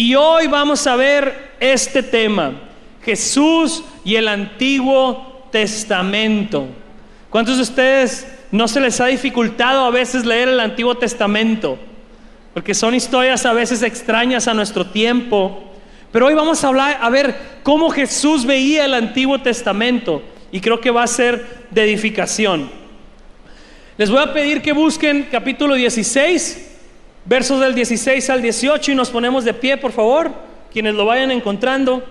Y hoy vamos a ver este tema: Jesús y el Antiguo Testamento. ¿Cuántos de ustedes no se les ha dificultado a veces leer el Antiguo Testamento? Porque son historias a veces extrañas a nuestro tiempo. Pero hoy vamos a ver cómo Jesús veía el Antiguo Testamento, y creo que va a ser de edificación. Les voy a pedir que busquen capítulo 16, versos del 16 al 18, y nos ponemos de pie, por favor, quienes lo vayan encontrando.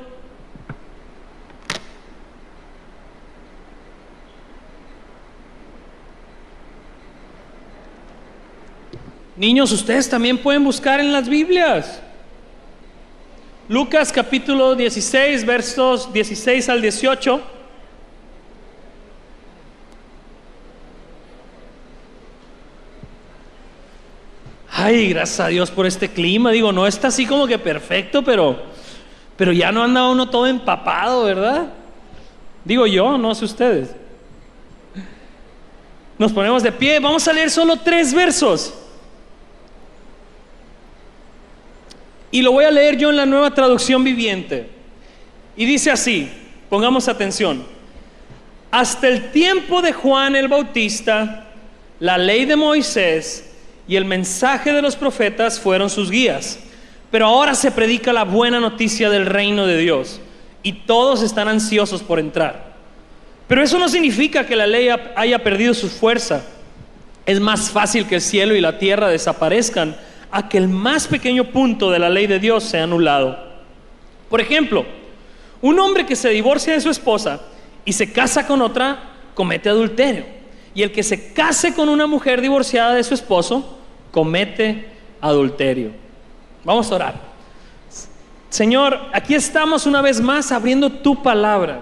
Niños, ustedes también pueden buscar en las Biblias. Lucas capítulo 16, versos 16 al 18. Ay, gracias a Dios por este clima. Digo, no está así como que perfecto, pero ya no anda uno todo empapado, ¿verdad? Digo yo, no sé ustedes. Nos ponemos de pie. Vamos a leer solo 3 versos. Y lo voy a leer yo en la Nueva Traducción Viviente. Y dice así, pongamos atención: hasta el tiempo de Juan el Bautista, la ley de Moisés y el mensaje de los profetas fueron sus guías. Pero ahora se predica la buena noticia del reino de Dios, y todos están ansiosos por entrar. Pero eso no significa que la ley haya perdido su fuerza. Es más fácil que el cielo y la tierra desaparezcan a que el más pequeño punto de la ley de Dios sea anulado. Por ejemplo, un hombre que se divorcia de su esposa y se casa con otra, comete adulterio. Y el que se case con una mujer divorciada de su esposo, comete adulterio. Vamos a orar. Señor, aquí estamos una vez más abriendo tu palabra,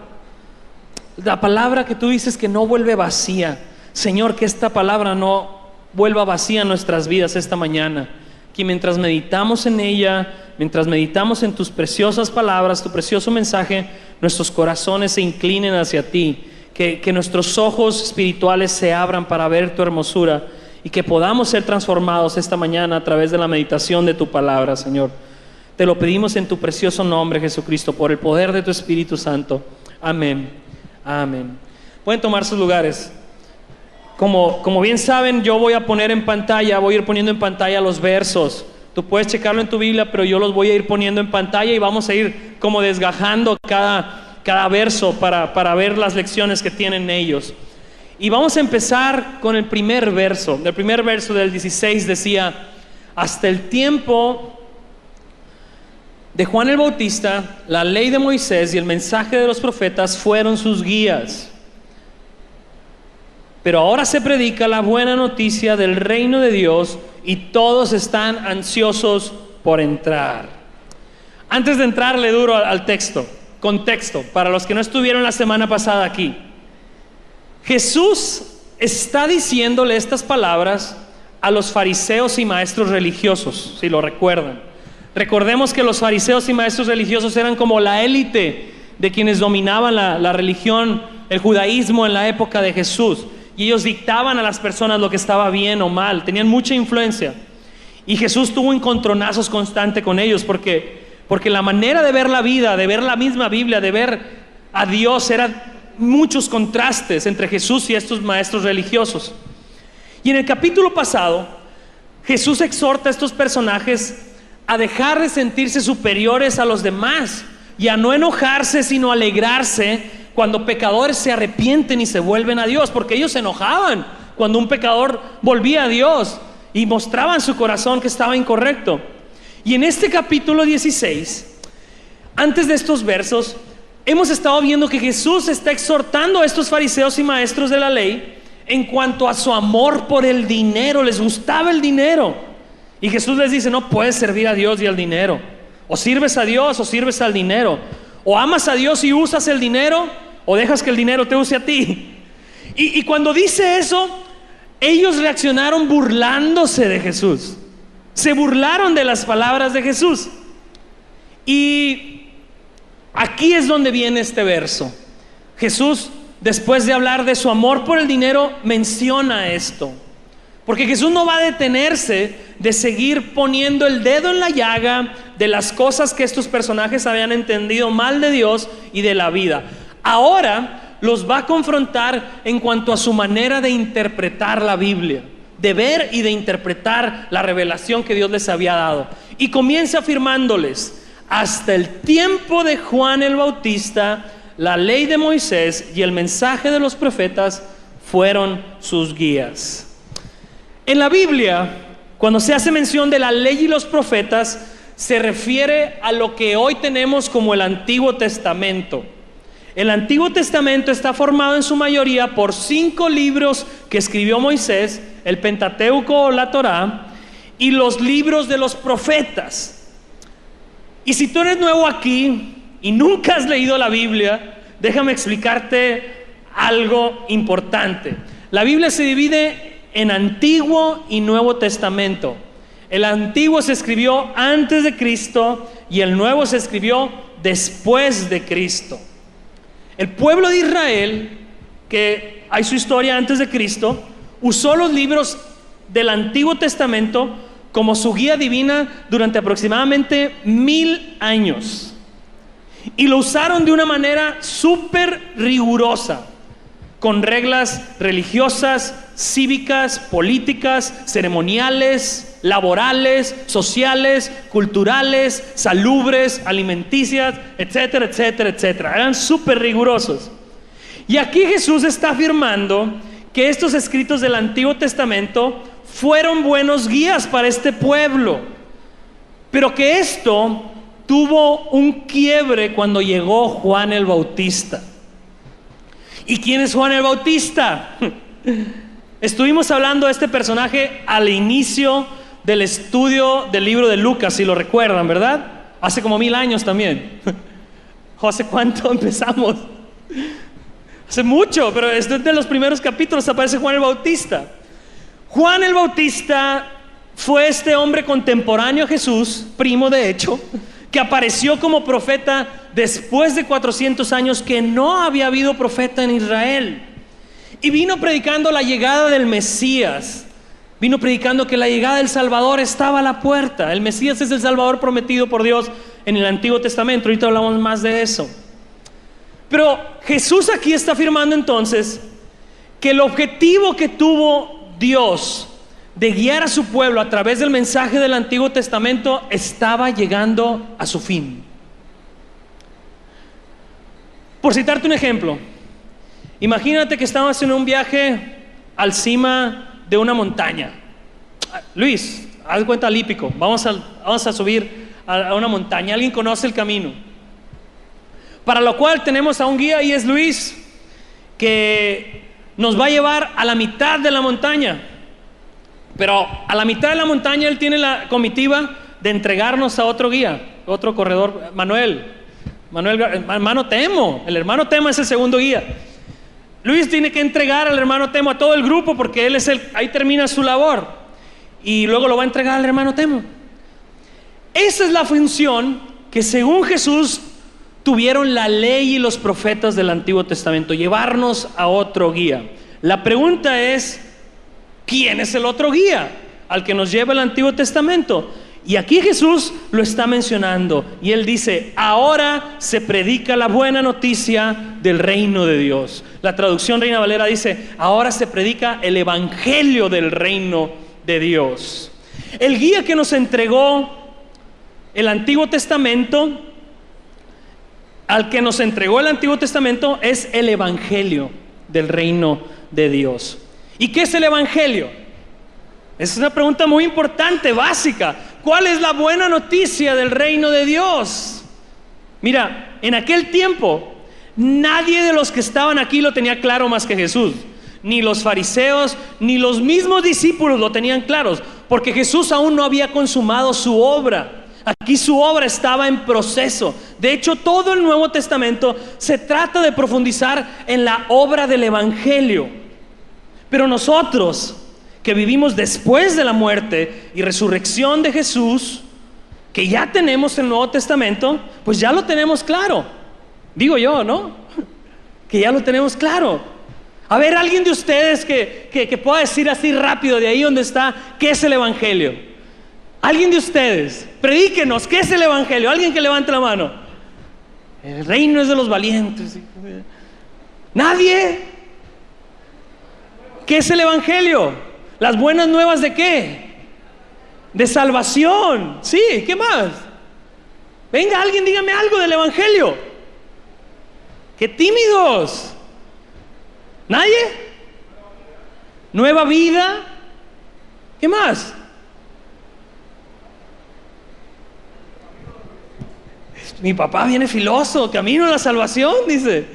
la palabra que tú dices que no vuelve vacía. Señor, que esta palabra no vuelva vacía en nuestras vidas esta mañana. Que mientras meditamos en ella, mientras meditamos en tus preciosas palabras, tu precioso mensaje, nuestros corazones se inclinen hacia ti, que nuestros ojos espirituales se abran para ver tu hermosura, y que podamos ser transformados esta mañana a través de la meditación de tu palabra, Señor. Te lo pedimos en tu precioso nombre, Jesucristo, por el poder de tu Espíritu Santo. Amén. Amén. Pueden tomar sus lugares. Como bien saben, yo voy a ir poniendo en pantalla los versos. Tú puedes checarlo en tu Biblia, pero yo los voy a ir poniendo en pantalla, y vamos a ir como desgajando cada verso para ver las lecciones que tienen ellos. Y vamos a empezar con el primer verso. El primer verso del 16 decía: hasta el tiempo de Juan el Bautista, la ley de Moisés y el mensaje de los profetas fueron sus guías. Pero ahora se predica la buena noticia del reino de Dios, y todos están ansiosos por entrar. Antes de entrarle duro al texto, contexto, para los que no estuvieron la semana pasada aquí. Jesús está diciéndole estas palabras a los fariseos y maestros religiosos, si lo recuerdan. Recordemos que los fariseos y maestros religiosos eran como la élite de quienes dominaban la religión, el judaísmo en la época de Jesús. Y ellos dictaban a las personas lo que estaba bien o mal, tenían mucha influencia. Y Jesús tuvo encontronazos constantes con ellos, porque la manera de ver la vida, de ver la misma Biblia, de ver a Dios, eran muchos contrastes entre Jesús y estos maestros religiosos. Y en el capítulo pasado, Jesús exhorta a estos personajes a dejar de sentirse superiores a los demás, y a no enojarse, sino alegrarse cuando pecadores se arrepienten y se vuelven a Dios, porque ellos se enojaban cuando un pecador volvía a Dios y mostraban su corazón que estaba incorrecto. Y en este capítulo 16, antes de estos versos, hemos estado viendo que Jesús está exhortando a estos fariseos y maestros de la ley en cuanto a su amor por el dinero. Les gustaba el dinero, y Jesús les dice: no puedes servir a Dios y al dinero. O sirves a Dios o sirves al dinero. O amas a Dios y usas el dinero, o dejas que el dinero te use a ti. Y cuando dice eso, ellos reaccionaron burlándose de Jesús. Se burlaron de las palabras de Jesús. Y aquí es donde viene este verso. Jesús, después de hablar de su amor por el dinero, menciona esto. Porque Jesús no va a detenerse de seguir poniendo el dedo en la llaga de las cosas que estos personajes habían entendido mal de Dios y de la vida. Ahora los va a confrontar en cuanto a su manera de interpretar la Biblia, de ver y de interpretar la revelación que Dios les había dado. Y comienza afirmándoles: hasta el tiempo de Juan el Bautista, la ley de Moisés y el mensaje de los profetas fueron sus guías. En la Biblia, cuando se hace mención de la ley y los profetas, se refiere a lo que hoy tenemos como el Antiguo Testamento. El Antiguo Testamento está formado en su mayoría por 5 libros que escribió Moisés, el Pentateuco o la Torá, y los libros de los profetas. Y si tú eres nuevo aquí y nunca has leído la Biblia, déjame explicarte algo importante. La Biblia se divide en Antiguo y Nuevo Testamento. El Antiguo se escribió antes de Cristo y el Nuevo se escribió después de Cristo. El pueblo de Israel, que hay su historia antes de Cristo, usó los libros del Antiguo Testamento como su guía divina durante aproximadamente 1000 años. Y lo usaron de una manera súper rigurosa, con reglas religiosas, cívicas, políticas, ceremoniales, laborales, sociales, culturales, salubres, alimenticias, etcétera, etcétera, etcétera. Eran súper rigurosos. Y aquí Jesús está afirmando que estos escritos del Antiguo Testamento fueron buenos guías para este pueblo, pero que esto tuvo un quiebre cuando llegó Juan el Bautista. ¿Y quién es Juan el Bautista? Estuvimos hablando de este personaje al inicio del estudio del libro de Lucas, si lo recuerdan, ¿verdad? Hace como 1000 años también. ¿Hace cuánto empezamos? Hace mucho, pero es de los primeros capítulos aparece Juan el Bautista. Juan el Bautista fue este hombre contemporáneo a Jesús, primo de hecho, que apareció como profeta después de 400 años que no había habido profeta en Israel. Y vino predicando la llegada del Mesías. Vino predicando que la llegada del Salvador estaba a la puerta. El Mesías es el Salvador prometido por Dios en el Antiguo Testamento. Ahorita hablamos más de eso. Pero Jesús aquí está afirmando entonces que el objetivo que tuvo Dios de guiar a su pueblo a través del mensaje del Antiguo Testamento estaba llegando a su fin. Por citarte un ejemplo, imagínate que estamos en un viaje al cima de una montaña. Luis, haz cuenta Lípico, vamos a subir a una montaña. ¿Alguien conoce el camino? Para lo cual tenemos a un guía y es Luis, que nos va a llevar a la mitad de la montaña. Pero a la mitad de la montaña él tiene la comitiva de entregarnos a otro guía, otro corredor, hermano Temo. El hermano Temo es el segundo guía. Luis tiene que entregar al hermano Temo a todo el grupo porque él es ahí termina su labor. Y luego lo va a entregar al hermano Temo. Esa es la función que según Jesús tuvieron la ley y los profetas del Antiguo Testamento, llevarnos a otro guía. La pregunta es, ¿quién es el otro guía al que nos lleva el Antiguo Testamento? Y aquí Jesús lo está mencionando y él dice: ahora se predica la buena noticia del reino de Dios. La traducción Reina Valera dice: ahora se predica el evangelio del reino de Dios. El guía que nos entregó el Antiguo Testamento, al que nos entregó el Antiguo Testamento, es el evangelio del reino de Dios. ¿Y qué es el evangelio? Es una pregunta muy importante, básica. ¿Cuál es la buena noticia del reino de Dios? Mira, en aquel tiempo nadie de los que estaban aquí lo tenía claro más que Jesús. Ni los fariseos, ni los mismos discípulos lo tenían claros, porque Jesús aún no había consumado su obra. Aquí su obra estaba en proceso. De hecho, todo el Nuevo Testamento se trata de profundizar en la obra del evangelio. Pero nosotros, que vivimos después de la muerte y resurrección de Jesús, que ya tenemos el Nuevo Testamento, pues ya lo tenemos claro. Digo yo, ¿no? Que ya lo tenemos claro. A ver, alguien de ustedes que pueda decir así rápido de ahí donde está, ¿qué es el Evangelio? Alguien de ustedes, predíquenos, ¿qué es el Evangelio? Alguien que levante la mano. El reino es de los valientes. ¿Nadie? ¿Qué es el Evangelio? ¿Las buenas nuevas de qué? De salvación. Sí, ¿qué más? Venga, alguien dígame algo del Evangelio. ¡Qué tímidos! ¿Nadie? Nueva vida. ¿Qué más? Mi papá viene filoso, camino a la salvación, dice.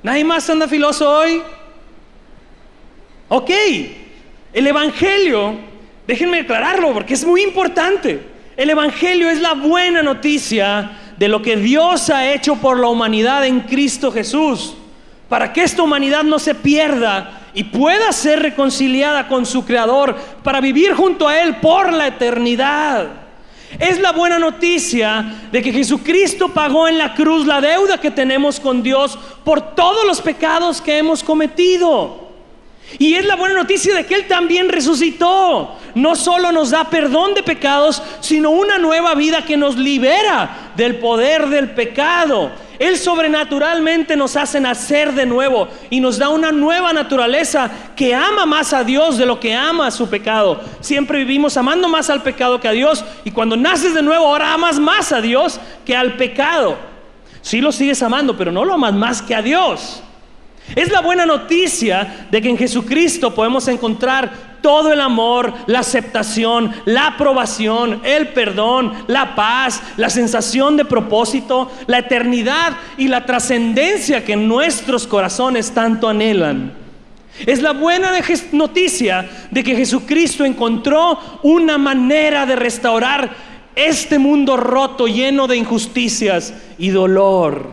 ¿Nadie más anda filoso hoy? Ok, el Evangelio, déjenme aclararlo porque es muy importante. El Evangelio es la buena noticia de lo que Dios ha hecho por la humanidad en Cristo Jesús, para que esta humanidad no se pierda y pueda ser reconciliada con su Creador, para vivir junto a Él por la eternidad. Es la buena noticia de que Jesucristo pagó en la cruz la deuda que tenemos con Dios por todos los pecados que hemos cometido. Y es la buena noticia de que Él también resucitó. No solo nos da perdón de pecados, sino una nueva vida que nos libera del poder del pecado. Él sobrenaturalmente nos hace nacer de nuevo y nos da una nueva naturaleza que ama más a Dios de lo que ama a su pecado. Siempre vivimos amando más al pecado que a Dios, y cuando naces de nuevo ahora amas más a Dios que al pecado. Sí lo sigues amando, pero no lo amas más que a Dios. Es la buena noticia de que en Jesucristo podemos encontrar todo el amor, la aceptación, la aprobación, el perdón, la paz, la sensación de propósito, la eternidad y la trascendencia que nuestros corazones tanto anhelan. Es la buena noticia de que Jesucristo encontró una manera de restaurar este mundo roto, lleno de injusticias y dolor.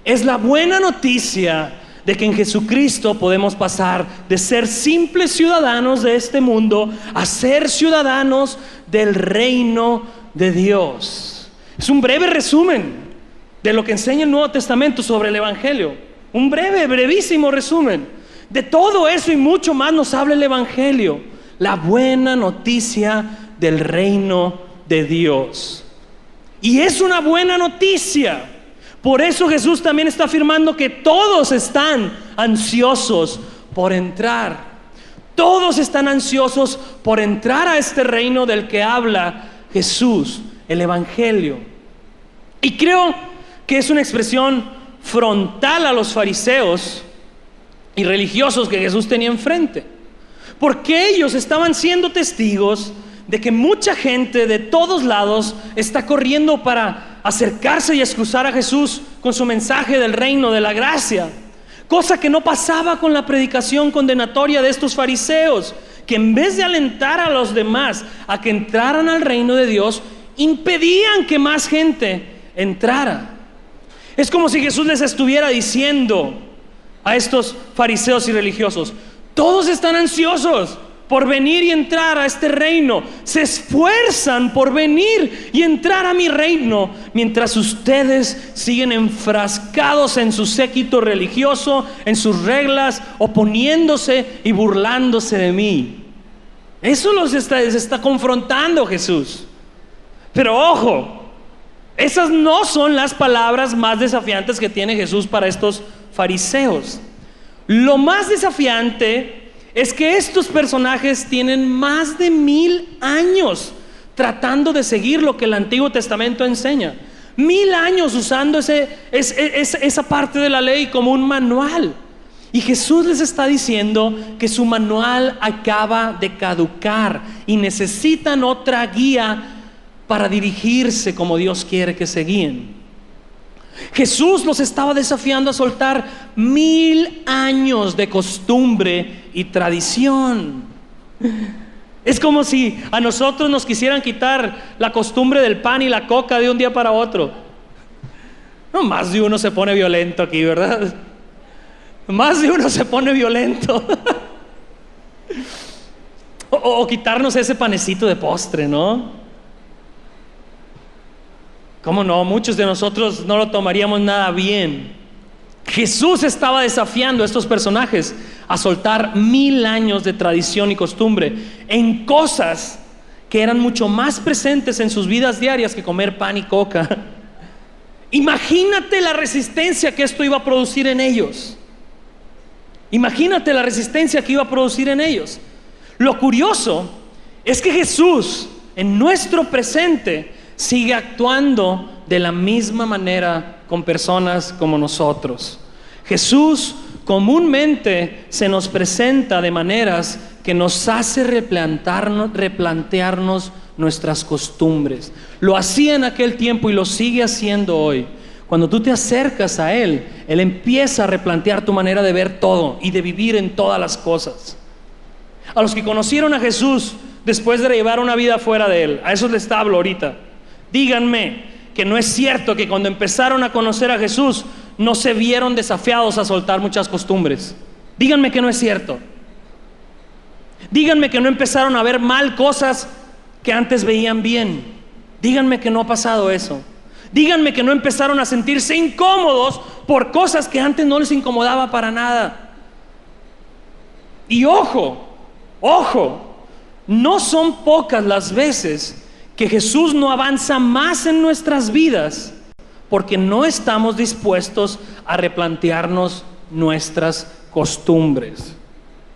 Es la buena noticia de que en Jesucristo podemos pasar de ser simples ciudadanos de este mundo a ser ciudadanos del reino de Dios. Es un breve resumen de lo que enseña el Nuevo Testamento sobre el Evangelio. Un brevísimo resumen. De todo eso y mucho más nos habla el Evangelio. La buena noticia del reino de Dios. Y es una buena noticia. Por eso Jesús también está afirmando que todos están ansiosos por entrar. Todos están ansiosos por entrar a este reino del que habla Jesús, el Evangelio. Y creo que es una expresión frontal a los fariseos y religiosos que Jesús tenía enfrente, porque ellos estaban siendo testigos de que mucha gente de todos lados está corriendo para acercarse y excusar a Jesús con su mensaje del reino, de la gracia, cosa que no pasaba con la predicación condenatoria de estos fariseos, que en vez de alentar a los demás a que entraran al reino de Dios, impedían que más gente entrara. Es como si Jesús les estuviera diciendo a estos fariseos y religiosos: todos están ansiosos por venir y entrar a este reino, se esfuerzan por venir y entrar a mi reino, mientras ustedes siguen enfrascados en su séquito religioso, en sus reglas, oponiéndose y burlándose de mí. Eso les está confrontando Jesús. Pero ojo, esas no son las palabras más desafiantes que tiene Jesús para estos fariseos. Lo más desafiante es que estos personajes tienen más de 1000 años tratando de seguir lo que el Antiguo Testamento enseña. 1000 años usando esa parte de la ley como un manual. Y Jesús les está diciendo que su manual acaba de caducar y necesitan otra guía para dirigirse como Dios quiere que se guíen. Jesús los estaba desafiando a soltar 1000 años de costumbre y tradición. Es como si a nosotros nos quisieran quitar la costumbre del pan y la coca de un día para otro. No, más de uno se pone violento aquí, ¿verdad? Más de uno se pone violento. o quitarnos ese panecito de postre, ¿no? ¿Cómo no? Muchos de nosotros no lo tomaríamos nada bien. Jesús estaba desafiando a estos personajes a soltar 1000 años de tradición y costumbre en cosas que eran mucho más presentes en sus vidas diarias que comer pan y coca. Imagínate la resistencia que esto iba a producir en ellos. Imagínate la resistencia que iba a producir en ellos. Lo curioso es que Jesús en nuestro presente sigue actuando de la misma manera con personas como nosotros. Jesús comúnmente se nos presenta de maneras que nos hace replantearnos nuestras costumbres. Lo hacía en aquel tiempo y lo sigue haciendo hoy. Cuando tú te acercas a Él, Él empieza a replantear tu manera de ver todo y de vivir en todas las cosas. A los que conocieron a Jesús después de llevar una vida fuera de Él, a esos les hablo ahorita. Díganme que no es cierto que cuando empezaron a conocer a Jesús no se vieron desafiados a soltar muchas costumbres. Díganme que no es cierto. Díganme que no empezaron a ver mal cosas que antes veían bien. Díganme que no ha pasado eso. Díganme que no empezaron a sentirse incómodos por cosas que antes no les incomodaba para nada. Y ojo, no son pocas las veces que Jesús no avanza más en nuestras vidas porque no estamos dispuestos a replantearnos nuestras costumbres.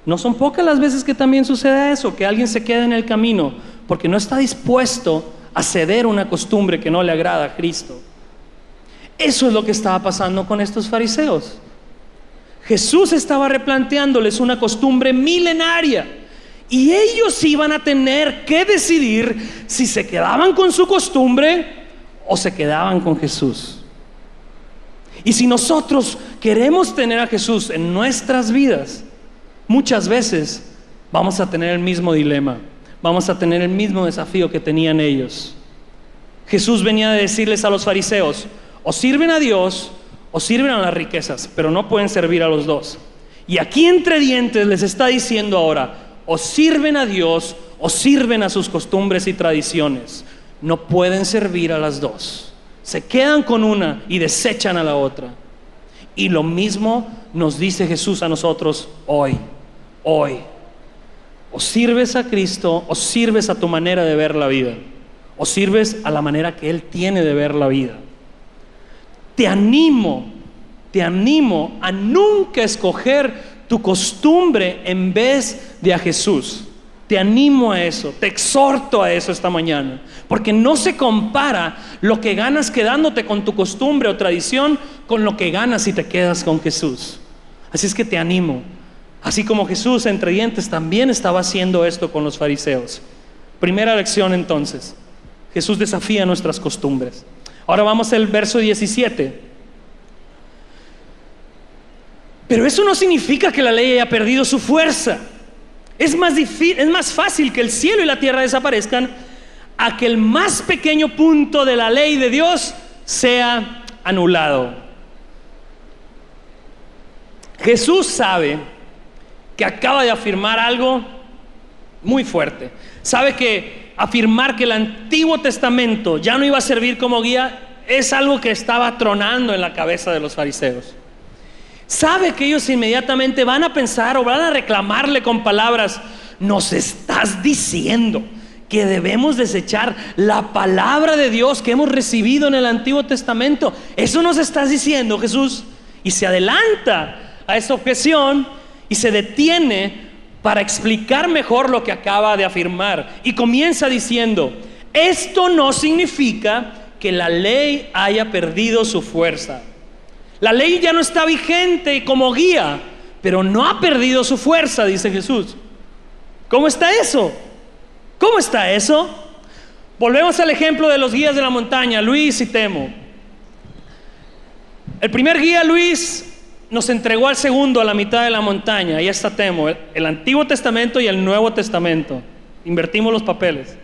No son pocas las veces que también sucede eso, que alguien se queda en el camino porque no está dispuesto a ceder una costumbre que no le agrada a Cristo. Eso es lo que estaba pasando con estos fariseos. Jesús estaba replanteándoles una costumbre milenaria y ellos iban a tener que decidir si se quedaban con su costumbre o se quedaban con Jesús. Y si nosotros queremos tener a Jesús en nuestras vidas, muchas veces vamos a tener el mismo dilema, vamos a tener el mismo desafío que tenían ellos. Jesús venía a decirles a los fariseos: o sirven a Dios o sirven a las riquezas, pero no pueden servir a los dos. Y aquí entre dientes les está diciendo ahora: o sirven a Dios o sirven a sus costumbres y tradiciones. No pueden servir a las dos. Se quedan con una y desechan a la otra. Y lo mismo nos dice Jesús a nosotros hoy. O sirves a Cristo o sirves a tu manera de ver la vida, o sirves a la manera que Él tiene de ver la vida. Te animo a nunca escoger tu costumbre en vez de a Jesús. Te animo a eso, te exhorto a eso esta mañana, porque no se compara lo que ganas quedándote con tu costumbre o tradición con lo que ganas si te quedas con Jesús. Así es que te animo, así como Jesús entre dientes también estaba haciendo esto con los fariseos. Primera lección entonces: Jesús desafía nuestras costumbres. Ahora vamos al verso 17. Pero eso no significa que la ley haya perdido su fuerza. Es más fácil que el cielo y la tierra desaparezcan a que el más pequeño punto de la ley de Dios sea anulado. Jesús sabe que acaba de afirmar algo muy fuerte. Sabe que afirmar que el Antiguo Testamento ya no iba a servir como guía es algo que estaba tronando en la cabeza de los fariseos. Sabe que ellos inmediatamente van a pensar o van a reclamarle con palabras: nos estás diciendo que debemos desechar la palabra de Dios que hemos recibido en el Antiguo Testamento. Eso nos estás diciendo, Jesús. Y se adelanta a esa objeción y se detiene para explicar mejor lo que acaba de afirmar. Y comienza diciendo: esto no significa que la ley haya perdido su fuerza. La ley ya no está vigente como guía, pero no ha perdido su fuerza, dice Jesús. ¿Cómo está eso? ¿Cómo está eso? Volvemos al ejemplo de los guías de la montaña, Luis y Temo. El primer guía, Luis, nos entregó al segundo a la mitad de la montaña. Ahí está Temo, el Antiguo Testamento y el Nuevo Testamento. Invertimos los papeles.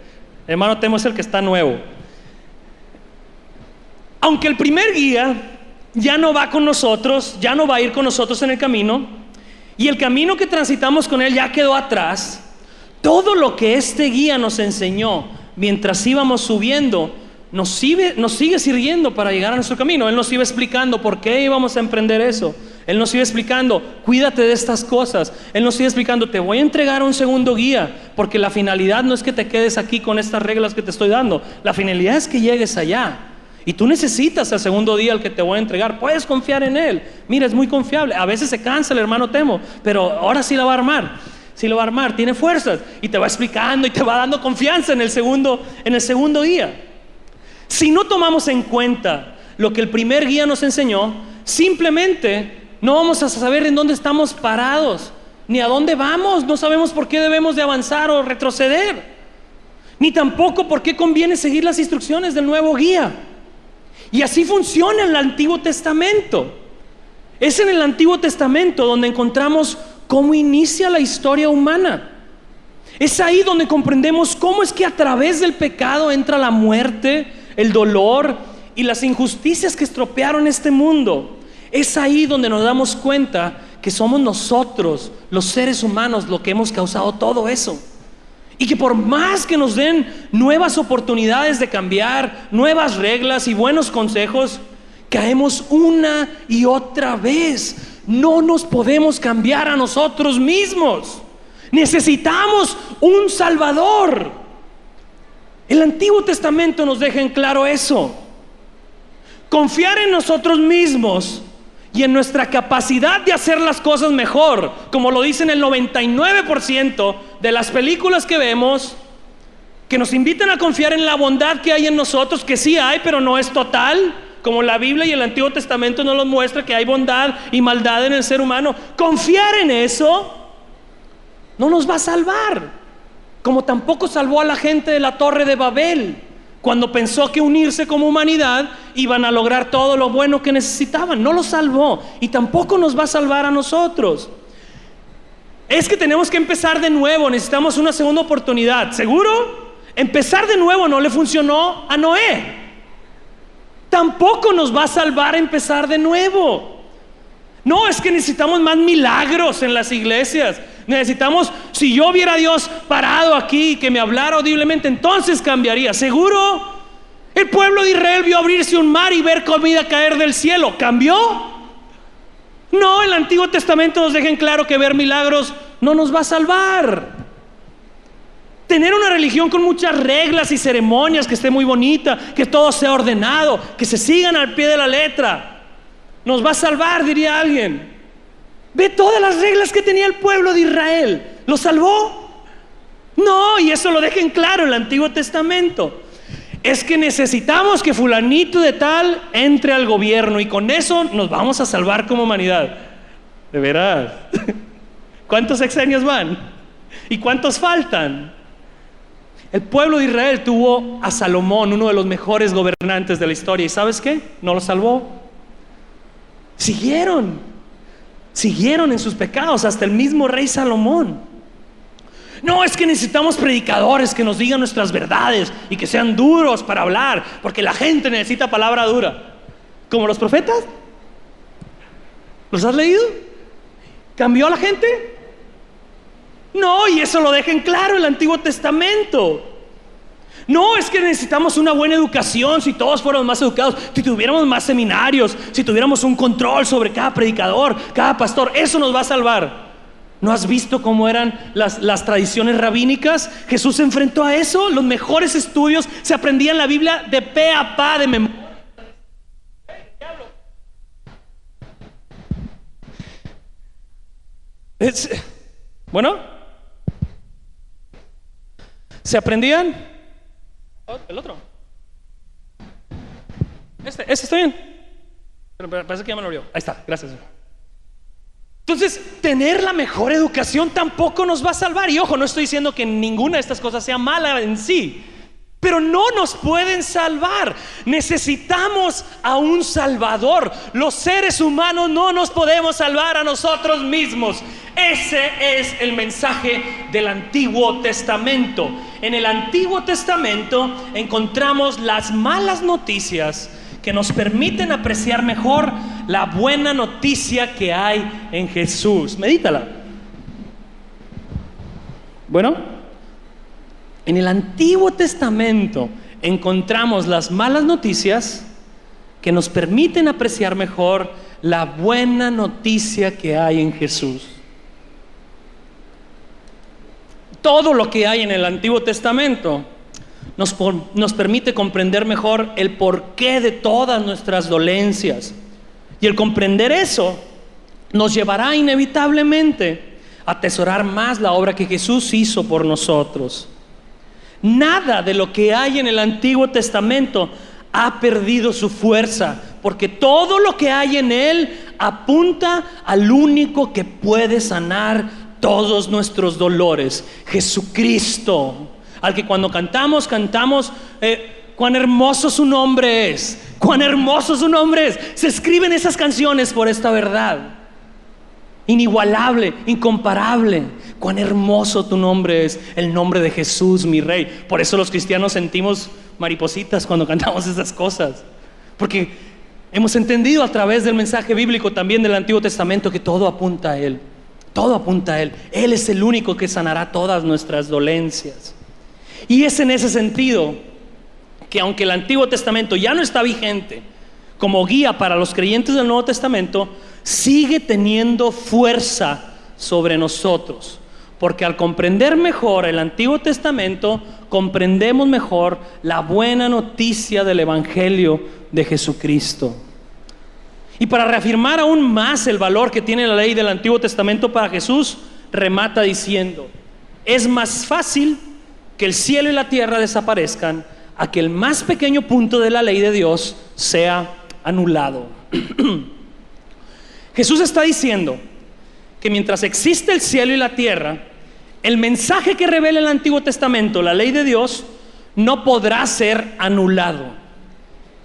El hermano Temo es el que está nuevo. Aunque el primer guía ya no va con nosotros, ya no va a ir con nosotros en el camino, y el camino que transitamos con él ya quedó atrás, todo lo que este guía nos enseñó mientras íbamos subiendo nos sigue sirviendo para llegar a nuestro camino. Él nos iba explicando por qué íbamos a emprender eso, Él nos iba explicando, cuídate de estas cosas. Él nos iba explicando, te voy a entregar un segundo guía, porque la finalidad no es que te quedes aquí con estas reglas que te estoy dando. La finalidad es que llegues allá. Y tú necesitas el segundo día al que te voy a entregar. Puedes confiar en Él. Mira, es muy confiable. A veces se cansa el hermano Temo, pero ahora sí la va a armar. Sí lo va a armar, tiene fuerzas. Y te va explicando y te va dando confianza en el segundo día. Si no tomamos en cuenta lo que el primer guía nos enseñó, simplemente no vamos a saber en dónde estamos parados, ni a dónde vamos. No sabemos por qué debemos de avanzar o retroceder, ni tampoco por qué conviene seguir las instrucciones del nuevo guía. Y así funciona el Antiguo Testamento. Es en el Antiguo Testamento donde encontramos cómo inicia la historia humana. Es ahí donde comprendemos cómo es que a través del pecado entra la muerte, el dolor y las injusticias que estropearon este mundo. Es ahí donde nos damos cuenta que somos nosotros, los seres humanos, lo que hemos causado todo eso. Y que por más que nos den nuevas oportunidades de cambiar, nuevas reglas y buenos consejos, caemos una y otra vez. No nos podemos cambiar a nosotros mismos. Necesitamos un Salvador. El Antiguo Testamento nos deja en claro eso. Confiar en nosotros mismos y en nuestra capacidad de hacer las cosas mejor, como lo dicen el 99% de las películas que vemos, que nos invitan a confiar en la bondad que hay en nosotros, que sí hay, pero no es total, como la Biblia y el Antiguo Testamento nos lo muestra, que hay bondad y maldad en el ser humano. Confiar en eso no nos va a salvar, como tampoco salvó a la gente de la Torre de Babel, cuando pensó que unirse como humanidad iban a lograr todo lo bueno que necesitaban. No lo salvó y tampoco nos va a salvar a nosotros. Es que tenemos que empezar de nuevo, necesitamos una segunda oportunidad. ¿Seguro? Empezar de nuevo no le funcionó a Noé. Tampoco nos va a salvar empezar de nuevo. No, es que necesitamos más milagros en las iglesias. Necesitamos, si yo viera a Dios parado aquí y que me hablara audiblemente, entonces cambiaría. ¿Seguro? El pueblo de Israel vio abrirse un mar y ver comida caer del cielo. ¿Cambió? No, el Antiguo Testamento nos deja en claro que ver milagros no nos va a salvar. Tener una religión con muchas reglas y ceremonias, que esté muy bonita, que todo sea ordenado, que se sigan al pie de la letra, nos va a salvar, diría alguien. Ve todas las reglas que tenía el pueblo de Israel. ¿Lo salvó? No, y eso lo deja en claro el Antiguo Testamento. Es que necesitamos que fulanito de tal entre al gobierno y con eso nos vamos a salvar como humanidad. De veras. ¿Cuántos sexenios van? ¿Y cuántos faltan? El pueblo de Israel tuvo a Salomón, uno de los mejores gobernantes de la historia, y ¿sabes qué? No lo salvó. Siguieron en sus pecados, hasta el mismo rey Salomón. No, es que necesitamos predicadores que nos digan nuestras verdades y que sean duros para hablar, porque la gente necesita palabra dura. ¿Como los profetas? ¿Los has leído? ¿Cambió a la gente? No, y eso lo deja en claro el Antiguo Testamento. No, es que necesitamos una buena educación. Si todos fuéramos más educados, si tuviéramos más seminarios, si tuviéramos un control sobre cada predicador, cada pastor, eso nos va a salvar. ¿No has visto cómo eran las tradiciones rabínicas? Jesús se enfrentó a eso. Los mejores estudios se aprendían la Biblia de pe a pa, de memoria. Bueno, se aprendían. El otro. Este está bien. Pero parece que ya me lo abrió. Ahí está, gracias. Entonces, tener la mejor educación tampoco nos va a salvar. Y ojo, no estoy diciendo que ninguna de estas cosas sea mala en sí, pero no nos pueden salvar. Necesitamos a un Salvador. Los seres humanos no nos podemos salvar a nosotros mismos. Ese es el mensaje del Antiguo Testamento. En el Antiguo Testamento encontramos las malas noticias que nos permiten apreciar mejor la buena noticia que hay en Jesús. Medítala. Bueno, en el Antiguo Testamento encontramos las malas noticias que nos permiten apreciar mejor la buena noticia que hay en Jesús. Todo lo que hay en el Antiguo Testamento nos permite comprender mejor el porqué de todas nuestras dolencias. Y el comprender eso nos llevará inevitablemente a atesorar más la obra que Jesús hizo por nosotros. Nada de lo que hay en el Antiguo Testamento ha perdido su fuerza, porque todo lo que hay en él apunta al único que puede sanar todos nuestros dolores: Jesucristo, al que cuando cantamos, cuán hermoso su nombre es, cuán hermoso su nombre es. Se escriben esas canciones por esta verdad inigualable, incomparable. Cuán hermoso tu nombre es, el nombre de Jesús, mi Rey. Por eso los cristianos sentimos maripositas cuando cantamos esas cosas, porque hemos entendido a través del mensaje bíblico también del Antiguo Testamento que todo apunta a Él. Todo apunta a Él. Él es el único que sanará todas nuestras dolencias. Y es en ese sentido que, aunque el Antiguo Testamento ya no está vigente como guía para los creyentes del Nuevo Testamento, sigue teniendo fuerza sobre nosotros, porque al comprender mejor el Antiguo Testamento, comprendemos mejor la buena noticia del Evangelio de Jesucristo. Y para reafirmar aún más el valor que tiene la ley del Antiguo Testamento para Jesús, remata diciendo: es más fácil que el cielo y la tierra desaparezcan a que el más pequeño punto de la ley de Dios sea anulado. Jesús está diciendo que mientras existe el cielo y la tierra, el mensaje que revela el Antiguo Testamento, la ley de Dios, no podrá ser anulado.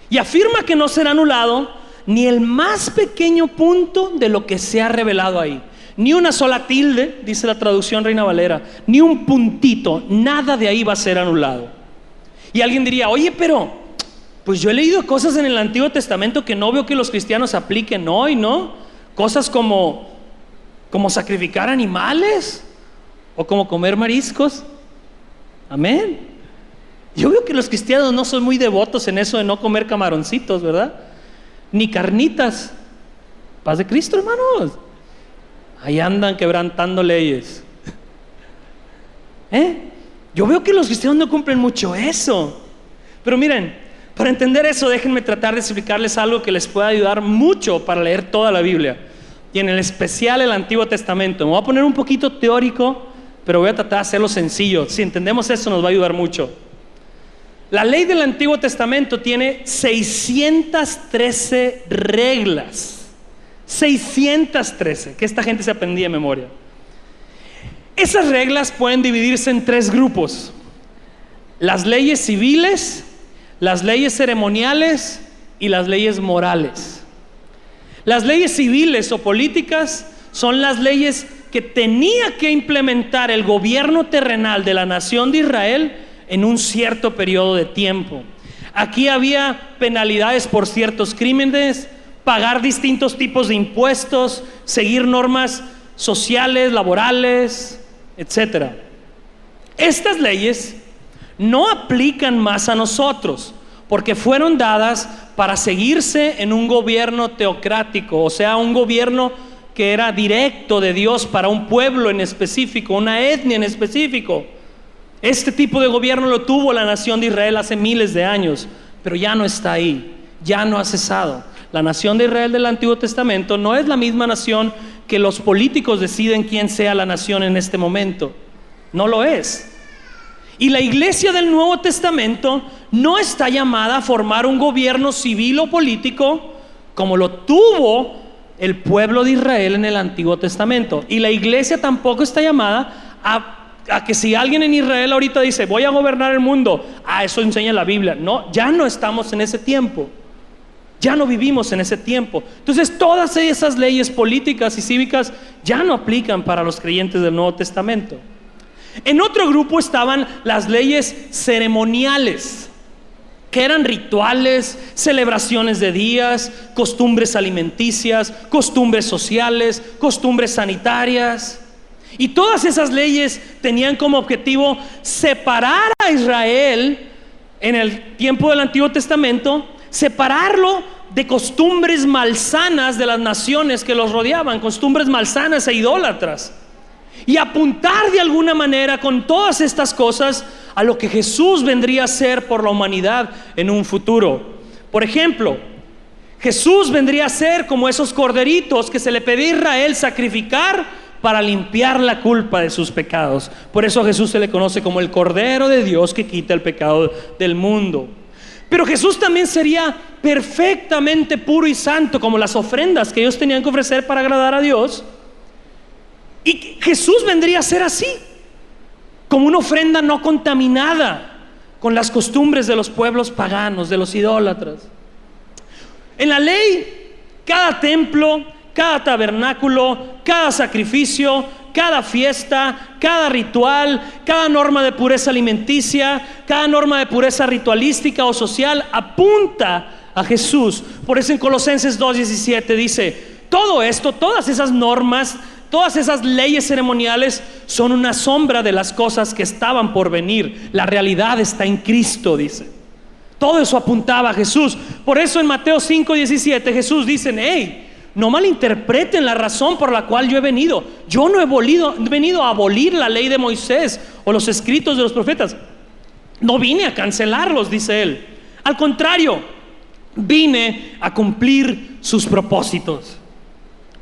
Y afirma que no será anulado ni el más pequeño punto de lo que se ha revelado ahí. Ni una sola tilde, dice la traducción Reina Valera, ni un puntito, nada de ahí va a ser anulado. Y alguien diría: oye, pero pues yo he leído cosas en el Antiguo Testamento que no veo que los cristianos apliquen hoy, ¿no? Cosas como sacrificar animales o como comer mariscos. Amén. Yo veo que los cristianos no son muy devotos en eso de no comer camaroncitos, ¿verdad? Ni carnitas. Paz de Cristo, hermanos. Ahí andan quebrantando leyes. Yo veo que los cristianos no cumplen mucho eso. Pero miren, para entender eso, déjenme tratar de explicarles algo que les pueda ayudar mucho para leer toda la Biblia, y en el especial el Antiguo Testamento. Me voy a poner un poquito teórico, pero voy a tratar de hacerlo sencillo. Si entendemos eso, nos va a ayudar mucho. La ley del Antiguo Testamento tiene 613 reglas. 613, que esta gente se aprendía de memoria. Esas reglas pueden dividirse en 3 grupos: las leyes civiles, las leyes ceremoniales y las leyes morales. Las leyes civiles o políticas son las leyes que tenía que implementar el gobierno terrenal de la nación de Israel en un cierto periodo de tiempo. Aquí había penalidades por ciertos crímenes, pagar distintos tipos de impuestos, seguir normas sociales, laborales, etc. Estas leyes no aplican más a nosotros, porque fueron dadas para seguirse en un gobierno teocrático, o sea, un gobierno que era directo de Dios para un pueblo en específico, una etnia en específico. Este tipo de gobierno lo tuvo la nación de Israel hace miles de años, pero ya no está ahí, ya no ha cesado. La nación de Israel del Antiguo Testamento no es la misma nación que los políticos deciden quién sea la nación en este momento. No lo es. Y la iglesia del Nuevo Testamento no está llamada a formar un gobierno civil o político como lo tuvo el pueblo de Israel en el Antiguo Testamento. Y la iglesia tampoco está llamada a que si alguien en Israel ahorita dice: voy a gobernar el mundo, eso enseña la Biblia. No, ya no estamos en ese tiempo. Ya no vivimos en ese tiempo. Entonces todas esas leyes políticas y cívicas ya no aplican para los creyentes del Nuevo Testamento. En otro grupo estaban las leyes ceremoniales, que eran rituales, celebraciones de días, costumbres alimenticias, costumbres sociales, costumbres sanitarias. Y todas esas leyes tenían como objetivo separar a Israel en el tiempo del Antiguo Testamento, separarlo de costumbres malsanas de las naciones que los rodeaban, costumbres malsanas e idólatras, y apuntar de alguna manera con todas estas cosas a lo que Jesús vendría a ser por la humanidad en un futuro. Por ejemplo, Jesús vendría a ser como esos corderitos que se le pedía a Israel sacrificar para limpiar la culpa de sus pecados. Por eso a Jesús se le conoce como el Cordero de Dios que quita el pecado del mundo. Pero Jesús también sería perfectamente puro y santo, como las ofrendas que ellos tenían que ofrecer para agradar a Dios. Y Jesús vendría a ser así, como una ofrenda no contaminada con las costumbres de los pueblos paganos, de los idólatras. En la ley, cada templo, cada tabernáculo, cada sacrificio, cada fiesta, cada ritual, cada norma de pureza alimenticia, cada norma de pureza ritualística o social apunta a Jesús. Por eso en Colosenses 2:17 dice: todo esto, todas esas normas, todas esas leyes ceremoniales son una sombra de las cosas que estaban por venir. La realidad está en Cristo, dice. Todo eso apuntaba a Jesús. Por eso en Mateo 5:17 Jesús dice: hey, no malinterpreten la razón por la cual yo he venido. Yo no he venido a abolir la ley de Moisés o los escritos de los profetas. No vine a cancelarlos, dice él. Al contrario, vine a cumplir sus propósitos.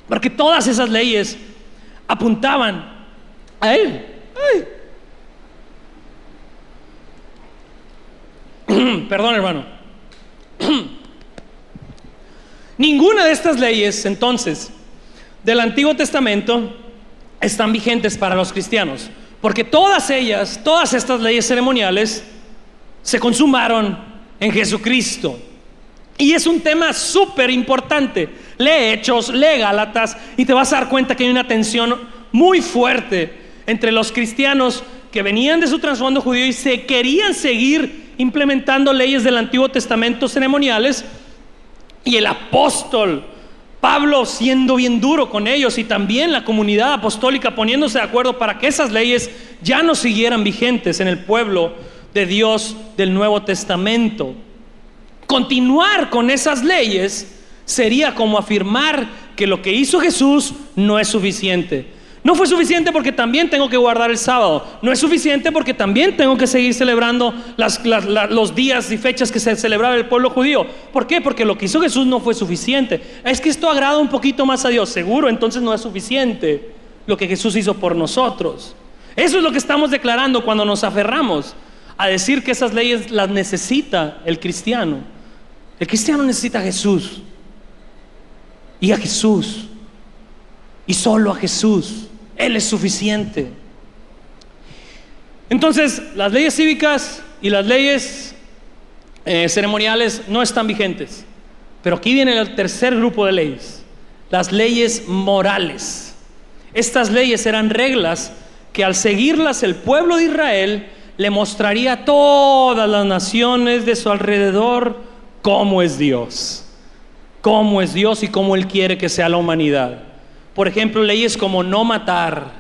Porque todas esas leyes apuntaban a él. Perdón, hermano. Ninguna de estas leyes, entonces, del Antiguo Testamento están vigentes para los cristianos, porque todas ellas, todas estas leyes ceremoniales se consumaron en Jesucristo. Y es un tema súper importante. Lee Hechos, lee Gálatas y te vas a dar cuenta que hay una tensión muy fuerte entre los cristianos que venían de su trasfondo judío y se querían seguir implementando leyes del Antiguo Testamento ceremoniales, y el apóstol Pablo siendo bien duro con ellos, y también la comunidad apostólica poniéndose de acuerdo para que esas leyes ya no siguieran vigentes en el pueblo de Dios del Nuevo Testamento. Continuar con esas leyes sería como afirmar que lo que hizo Jesús no es suficiente. No fue suficiente porque también tengo que guardar el sábado. No es suficiente porque también tengo que seguir celebrando los días y fechas que se celebraba el pueblo judío. ¿Por qué? Porque lo que hizo Jesús no fue suficiente. Es que esto agrada un poquito más a Dios. Seguro, entonces no es suficiente lo que Jesús hizo por nosotros. Eso es lo que estamos declarando cuando nos aferramos a decir que esas leyes las necesita el cristiano. El cristiano necesita a Jesús. Y a Jesús. Y solo a Jesús. Él es suficiente. Entonces, las leyes cívicas y las leyes ceremoniales no están vigentes. Pero aquí viene el tercer grupo de leyes: las leyes morales. Estas leyes eran reglas que al seguirlas el pueblo de Israel le mostraría a todas las naciones de su alrededor cómo es Dios. Cómo es Dios y cómo Él quiere que sea la humanidad. Por ejemplo, leyes como no matar,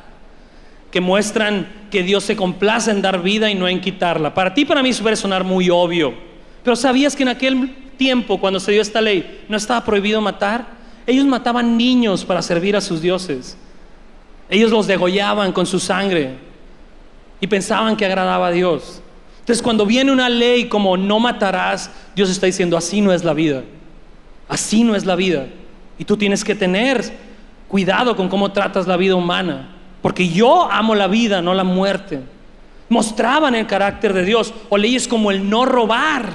que muestran que Dios se complace en dar vida y no en quitarla. Para ti, para mí, eso puede sonar muy obvio, pero ¿sabías que en aquel tiempo, cuando se dio esta ley, no estaba prohibido matar? Ellos mataban niños para servir a sus dioses. Ellos los degollaban con su sangre y pensaban que agradaba a Dios. Entonces, cuando viene una ley como no matarás, Dios está diciendo: así no es la vida. Así no es la vida. Y tú tienes que tener cuidado con cómo tratas la vida humana, porque yo amo la vida, no la muerte. Mostraban el carácter de Dios. O leyes como el no robar.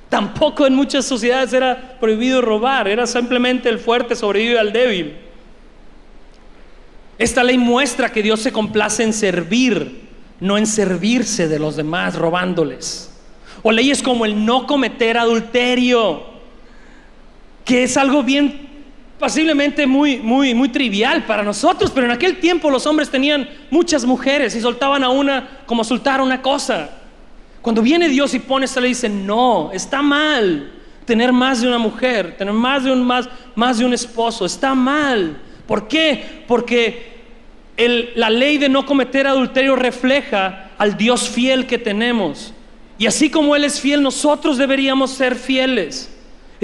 Tampoco en muchas sociedades era prohibido robar. Era simplemente el fuerte sobrevive al débil. Esta ley muestra que Dios se complace en servir, no en servirse de los demás robándoles. O leyes como el no cometer adulterio, que es algo bien posiblemente muy trivial para nosotros, pero en aquel tiempo los hombres tenían muchas mujeres y soltaban a una como soltar una cosa. Cuando viene Dios y pone esta ley, dice: no, está mal tener más de una mujer, tener más de un esposo, está mal. ¿Por qué? Porque la ley de no cometer adulterio refleja al Dios fiel que tenemos, y así como Él es fiel, nosotros deberíamos ser fieles.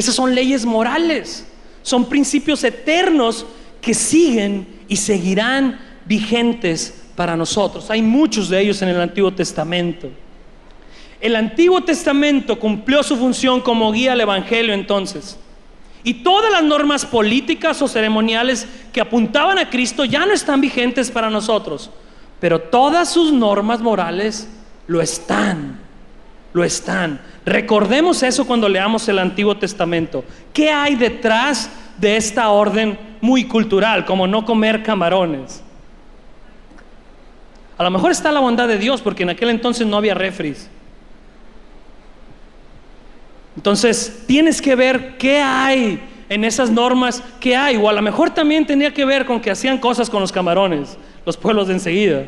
Esas son leyes morales, son principios eternos que siguen y seguirán vigentes para nosotros. Hay muchos de ellos en el Antiguo Testamento. El Antiguo Testamento cumplió su función como guía al Evangelio entonces. Y todas las normas políticas o ceremoniales que apuntaban a Cristo ya no están vigentes para nosotros, pero todas sus normas morales lo están. Recordemos eso cuando leamos el Antiguo Testamento. ¿Qué hay detrás de esta orden muy cultural, como no comer camarones? A lo mejor está la bondad de Dios, porque en aquel entonces no había refris. Entonces tienes que ver qué hay en esas normas, qué hay. O a lo mejor también tenía que ver con que hacían cosas con los camarones los pueblos de enseguida.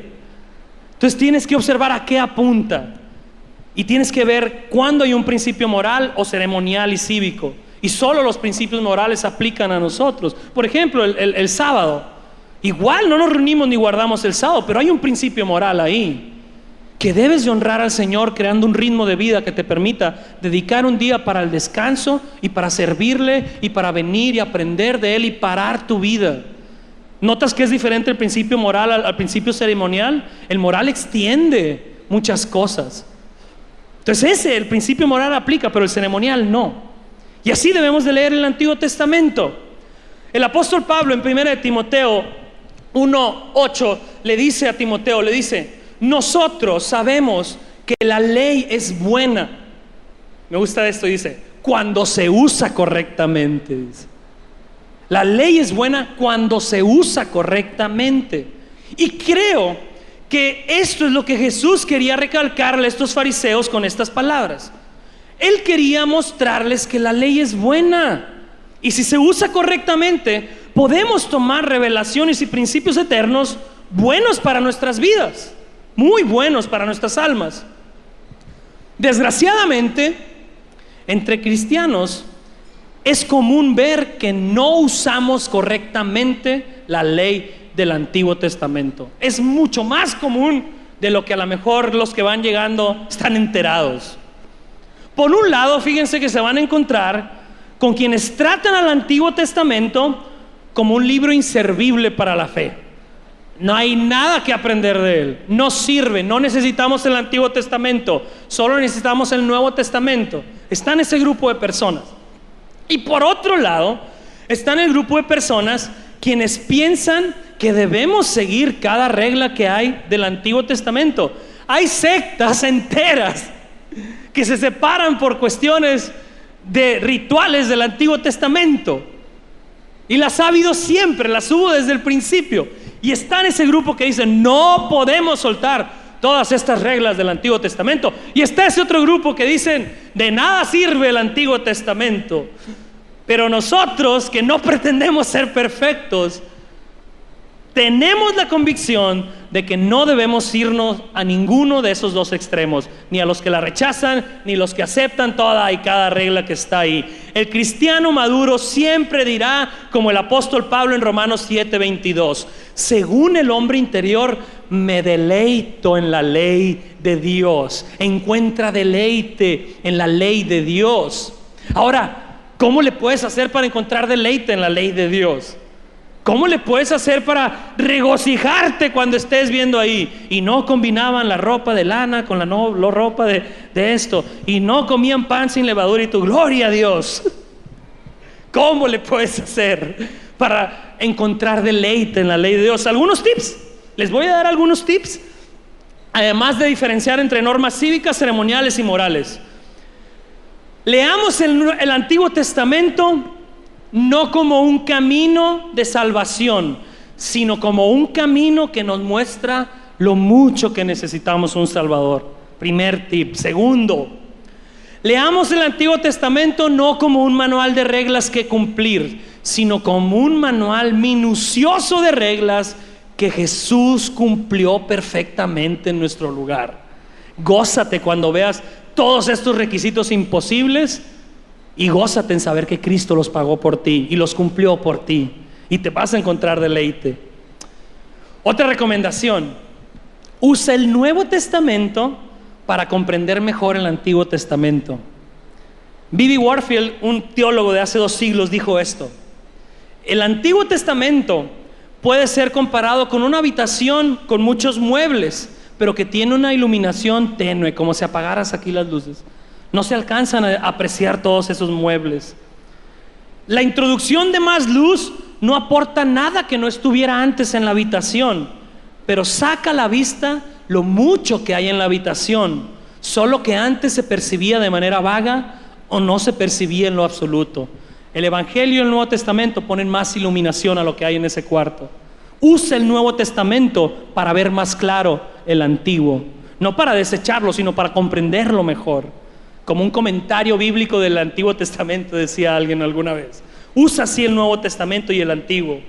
Entonces tienes que observar a qué apunta, y tienes que ver cuándo hay un principio moral o ceremonial y cívico. Y solo los principios morales aplican a nosotros. Por ejemplo, el sábado. Igual no nos reunimos ni guardamos el sábado, pero hay un principio moral ahí, que debes de honrar al Señor creando un ritmo de vida que te permita dedicar un día para el descanso y para servirle y para venir y aprender de Él y parar tu vida. ¿Notas que es diferente el principio moral al principio ceremonial? El moral extiende muchas cosas. Entonces el principio moral aplica, pero el ceremonial no. Y así debemos de leer el Antiguo Testamento. El apóstol Pablo en 1 Timoteo 1:8 le dice a Timoteo, le dice: nosotros sabemos que la ley es buena. Me gusta esto, dice, cuando se usa correctamente, dice. La ley es buena cuando se usa correctamente. Y creo que esto es lo que Jesús quería recalcarle a estos fariseos con estas palabras. Él quería mostrarles que la ley es buena, y si se usa correctamente, podemos tomar revelaciones y principios eternos buenos para nuestras vidas, muy buenos para nuestras almas. Desgraciadamente, entre cristianos es común ver que no usamos correctamente la ley del Antiguo Testamento. Es mucho más común de lo que a lo mejor los que van llegando están enterados. Por un lado, fíjense que se van a encontrar con quienes tratan al Antiguo Testamento como un libro inservible para la fe. No hay nada que aprender de él, no sirve, no necesitamos el Antiguo Testamento, solo necesitamos el Nuevo Testamento. Está en ese grupo de personas. Y por otro lado, está en el grupo de personas quienes piensan que debemos seguir cada regla que hay del Antiguo Testamento. Hay sectas enteras que se separan por cuestiones de rituales del Antiguo Testamento, y las ha habido siempre, las hubo desde el principio. Y está en ese grupo que dice: no podemos soltar todas estas reglas del Antiguo Testamento. Y está ese otro grupo que dicen: de nada sirve el Antiguo Testamento. Pero nosotros, que no pretendemos ser perfectos, tenemos la convicción de que no debemos irnos a ninguno de esos dos extremos, ni a los que la rechazan, ni los que aceptan toda y cada regla que está ahí. El cristiano maduro siempre dirá, como el apóstol Pablo en Romanos 7:22: según el hombre interior me deleito en la ley de Dios. Encuentra deleite en la ley de Dios. Ahora, ¿cómo le puedes hacer para encontrar deleite en la ley de Dios? ¿Cómo le puedes hacer para regocijarte cuando estés viendo ahí? Y no combinaban la ropa de lana con la ropa de esto, y no comían pan sin levadura, y tu gloria a Dios. ¿Cómo le puedes hacer para encontrar deleite en la ley de Dios? Algunos tips, les voy a dar algunos tips, además de diferenciar entre normas cívicas, ceremoniales y morales. Leamos el Antiguo Testamento no como un camino de salvación, sino como un camino que nos muestra lo mucho que necesitamos un Salvador. Primer tip. Segundo, leamos el Antiguo Testamento no como un manual de reglas que cumplir, sino como un manual minucioso de reglas que Jesús cumplió perfectamente en nuestro lugar. Gózate cuando veas todos estos requisitos imposibles, y gózate en saber que Cristo los pagó por ti y los cumplió por ti, y te vas a encontrar deleite. Otra recomendación: usa el Nuevo Testamento para comprender mejor el Antiguo Testamento. B.B. Warfield, un teólogo de hace 2 siglos, dijo esto: el Antiguo Testamento puede ser comparado con una habitación con muchos muebles, pero que tiene una iluminación tenue, como si apagaras aquí las luces. No se alcanzan a apreciar todos esos muebles. La introducción de más luz no aporta nada que no estuviera antes en la habitación, pero saca a la vista lo mucho que hay en la habitación, solo que antes se percibía de manera vaga o no se percibía en lo absoluto. El Evangelio y el Nuevo Testamento ponen más iluminación a lo que hay en ese cuarto. Usa el Nuevo Testamento para ver más claro el Antiguo, no para desecharlo, sino para comprenderlo mejor. Como un comentario bíblico del Antiguo Testamento, decía alguien alguna vez. Usa así el Nuevo Testamento y el Antiguo.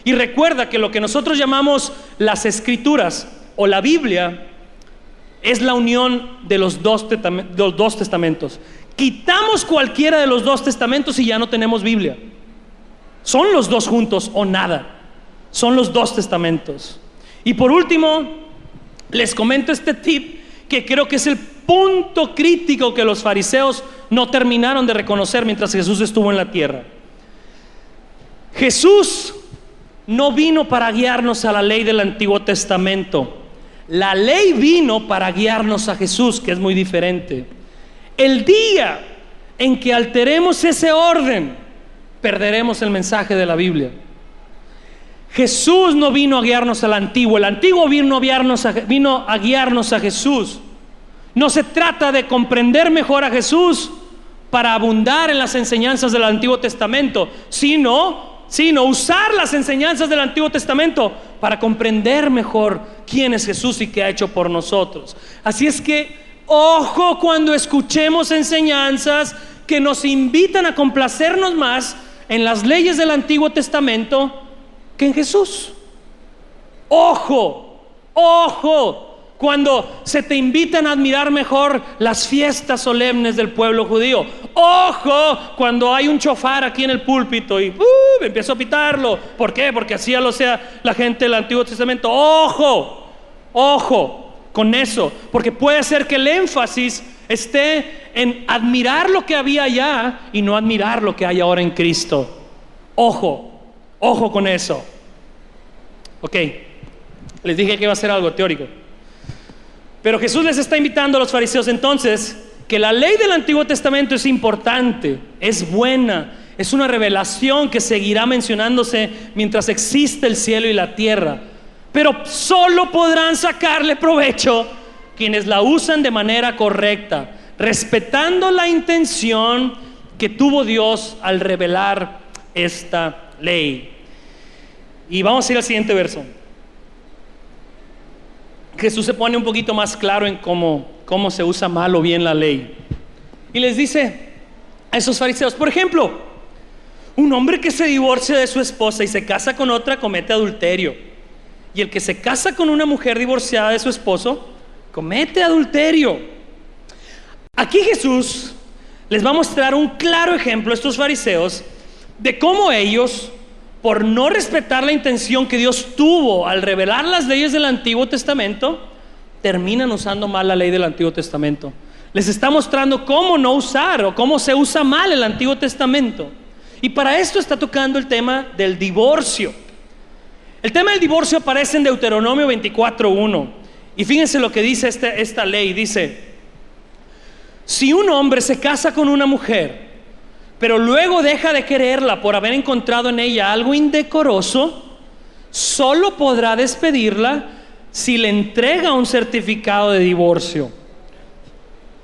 Y recuerda que lo que nosotros llamamos las Escrituras o la Biblia es la unión de los dos testamentos. Quitamos cualquiera de los 2 testamentos y ya no tenemos Biblia. Son los 2 juntos o nada. Son los 2 testamentos. Y por último, les comento este tip que creo que es el punto crítico que los fariseos no terminaron de reconocer mientras Jesús estuvo en la tierra. Jesús no vino para guiarnos a la ley del Antiguo Testamento. La ley vino para guiarnos a Jesús, que es muy diferente. El día en que alteremos ese orden, perderemos el mensaje de la Biblia. Jesús no vino a guiarnos al Antiguo. El Antiguo vino a guiarnos a Jesús. No se trata de comprender mejor a Jesús para abundar en las enseñanzas del Antiguo Testamento, sino usar las enseñanzas del Antiguo Testamento para comprender mejor quién es Jesús y qué ha hecho por nosotros. Así es que ojo cuando escuchemos enseñanzas que nos invitan a complacernos más en las leyes del Antiguo Testamento que en Jesús. Ojo cuando se te invitan a admirar mejor las fiestas solemnes del pueblo judío. Ojo cuando hay un chofar aquí en el púlpito y empiezo a pitarlo. ¿Por qué? Porque así ya lo sea la gente del Antiguo Testamento. Ojo con eso, porque puede ser que el énfasis esté en admirar lo que había allá y no admirar lo que hay ahora en Cristo. Ojo con eso. Ok, les dije que iba a ser algo teórico, pero Jesús les está invitando a los fariseos entonces que la ley del Antiguo Testamento es importante, es buena, es una revelación que seguirá mencionándose mientras existe el cielo y la tierra, pero solo podrán sacarle provecho quienes la usan de manera correcta, respetando la intención que tuvo Dios al revelar esta ley. Y vamos a ir al siguiente verso. Jesús se pone un poquito más claro en cómo se usa mal o bien la ley. Y les dice a esos fariseos, por ejemplo, un hombre que se divorcia de su esposa y se casa con otra comete adulterio. Y el que se casa con una mujer divorciada de su esposo comete adulterio. Aquí Jesús les va a mostrar un claro ejemplo a estos fariseos de cómo ellos, por no respetar la intención que Dios tuvo al revelar las leyes del Antiguo Testamento, terminan usando mal la ley del Antiguo Testamento. Les está mostrando cómo no usar o cómo se usa mal el Antiguo Testamento. Y para esto está tocando el tema del divorcio. El tema del divorcio aparece en Deuteronomio 24:1. Y fíjense lo que dice esta ley. Dice: si un hombre se casa con una mujer, pero luego deja de quererla por haber encontrado en ella algo indecoroso, solo podrá despedirla si le entrega un certificado de divorcio.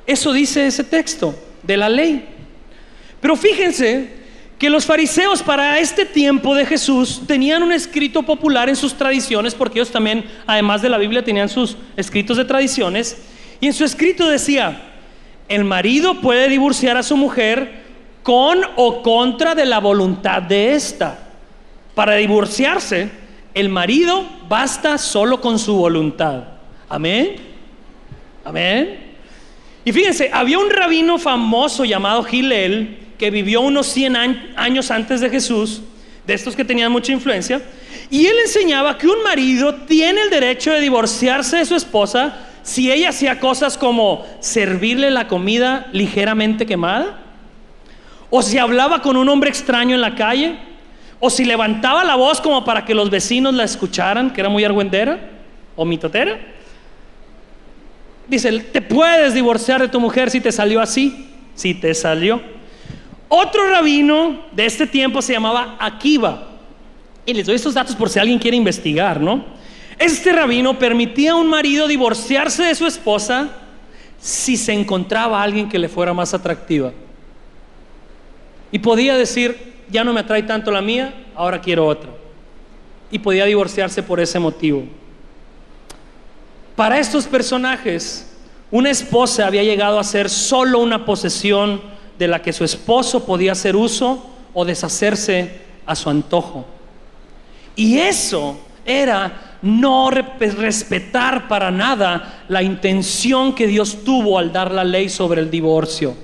Eso dice ese texto de la ley. Pero fíjense que los fariseos para este tiempo de Jesús tenían un escrito popular en sus tradiciones, porque ellos también, además de la Biblia, tenían sus escritos de tradiciones. Y en su escrito decía: el marido puede divorciar a su mujer con o contra de la voluntad de ésta. Para divorciarse, el marido basta solo con su voluntad. Amén. Amén. Y fíjense, había un rabino famoso llamado Hillel que vivió unos 100 años antes de Jesús, de estos que tenían mucha influencia, y él enseñaba que un marido tiene el derecho de divorciarse de su esposa si ella hacía cosas como servirle la comida ligeramente quemada, o si hablaba con un hombre extraño en la calle, o si levantaba la voz como para que los vecinos la escucharan, que era muy argüendera o mitotera. Dice, te puedes divorciar de tu mujer si te salió así, si te salió. Otro rabino de este tiempo se llamaba Akiva, y les doy estos datos por si alguien quiere investigar, ¿no? Este rabino permitía a un marido divorciarse de su esposa si se encontraba a alguien que le fuera más atractiva, y podía decir, ya no me atrae tanto la mía, ahora quiero otra, y podía divorciarse por ese motivo. Para estos personajes, una esposa había llegado a ser solo una posesión de la que su esposo podía hacer uso o deshacerse a su antojo. Y eso era no respetar para nada la intención que Dios tuvo al dar la ley sobre el divorcio.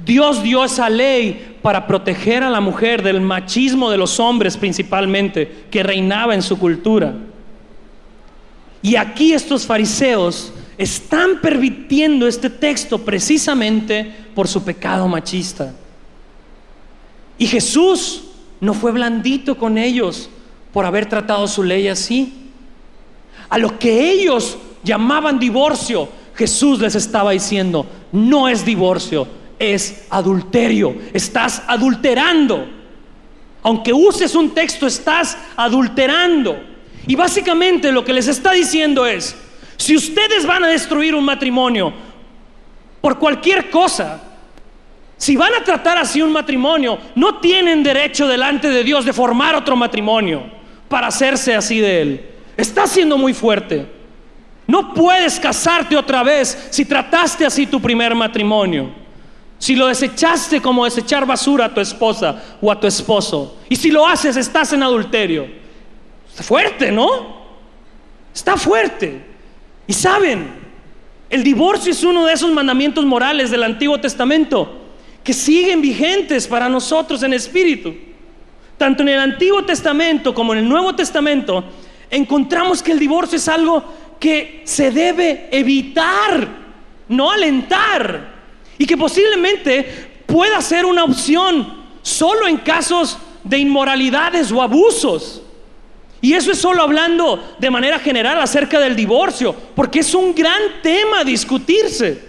Dios dio esa ley para proteger a la mujer del machismo de los hombres principalmente, que reinaba en su cultura. Y aquí estos fariseos están pervirtiendo este texto precisamente por su pecado machista. Y Jesús no fue blandito con ellos por haber tratado su ley así. A lo que ellos llamaban divorcio, Jesús les estaba diciendo, no es divorcio, es adulterio. Estás adulterando. Aunque uses un texto, estás adulterando. Y básicamente lo que les está diciendo es, si ustedes van a destruir un matrimonio por cualquier cosa, si van a tratar así un matrimonio, no tienen derecho delante de Dios de formar otro matrimonio para hacerse así de él. Está siendo muy fuerte. No puedes casarte otra vez si trataste así tu primer matrimonio. Si lo desechaste como desechar basura a tu esposa o a tu esposo, y si lo haces, estás en adulterio. Está fuerte, ¿no? Está fuerte. Y saben, el divorcio es uno de esos mandamientos morales del Antiguo Testamento que siguen vigentes para nosotros en espíritu. Tanto en el Antiguo Testamento como en el Nuevo Testamento encontramos que el divorcio es algo que se debe evitar, no alentar, y que posiblemente pueda ser una opción solo en casos de inmoralidades o abusos. Y eso es solo hablando de manera general acerca del divorcio, porque es un gran tema a discutirse,